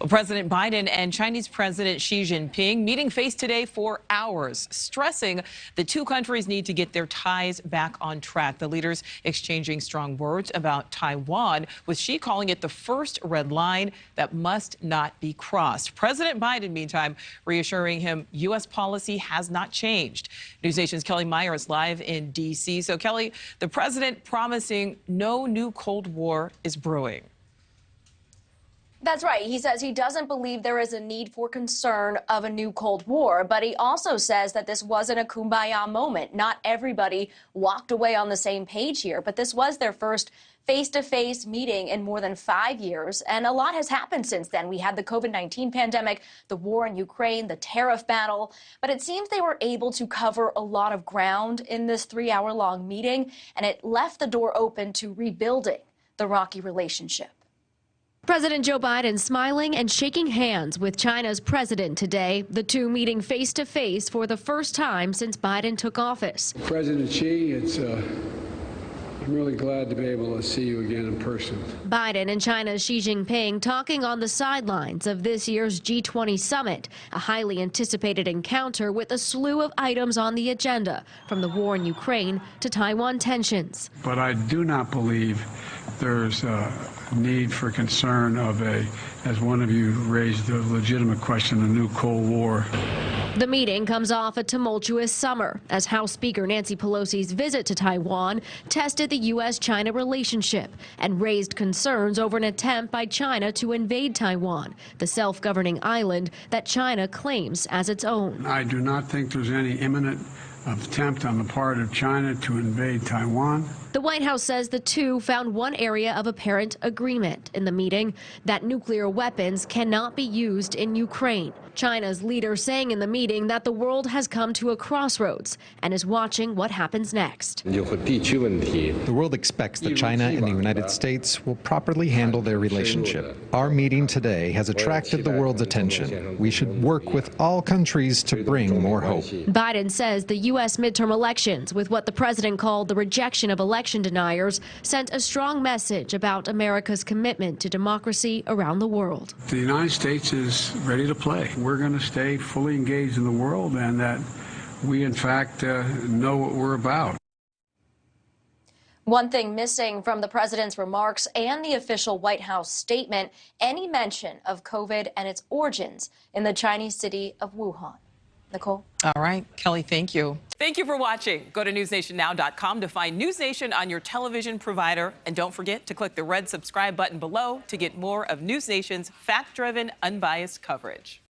Well, President Biden and Chinese President Xi Jinping meeting face today for hours, stressing the two countries need to get their ties back on track. The leaders exchanging strong words about Taiwan, with Xi calling it the first red line that must not be crossed. President Biden, meantime, reassuring him U.S. policy has not changed. NewsNation's Kelly Meyer is live in D.C. So, Kelly, the president promising no new Cold War is brewing. That's right. He says he doesn't believe there is a need for concern of a new Cold War, but he also says that this wasn't a kumbaya moment. Not everybody walked away on the same page here, but this was their first face-to-face meeting in more than 5 years, and a lot has happened since then. We had the COVID-19 pandemic, the war in Ukraine, the tariff battle, but it seems they were able to cover a lot of ground in this 3-hour-long meeting, and it left the door open to rebuilding the rocky relationship. President Joe Biden smiling and shaking hands with China's president today, the two meeting face-to-face for the first time since Biden took office. President Xi, I'm really glad to be able to see you again in person. Biden and China's Xi Jinping talking on the sidelines of this year's G20 summit, a highly anticipated encounter with a slew of items on the agenda, from the war in Ukraine to Taiwan tensions. But I do not believe there's a need for concern of as one of you raised the legitimate question, a new Cold War. The meeting comes off a tumultuous summer as House Speaker Nancy Pelosi's visit to Taiwan tested the U.S.-China relationship and raised concerns over an attempt by China to invade Taiwan, the self-governing island that China claims as its own. I do not think there's any imminent attempt on the part of China to invade Taiwan. The White House says the two found one area of apparent agreement in the meeting, that nuclear weapons cannot be used in Ukraine. China's leader saying in the meeting that the world has come to a crossroads and is watching what happens next. The world expects that China and the United States will properly handle their relationship. Our meeting today has attracted the world's attention. We should work with all countries to bring more hope. Biden says the U.S. midterm elections, with what the president called the rejection of election deniers, sent a strong message about America's commitment to democracy around the world. The United States is ready to play. We're going to stay fully engaged in the world, and that we, in fact, know what we're about. One thing missing from the president's remarks and the official White House statement, any mention of COVID and its origins in the Chinese city of Wuhan. Nichole? All right, Kelly, thank you. Thank you for watching. Go to newsnationnow.com to find NewsNation on your television provider. And don't forget to click the red subscribe button below to get more of NewsNation's fact-driven, unbiased coverage.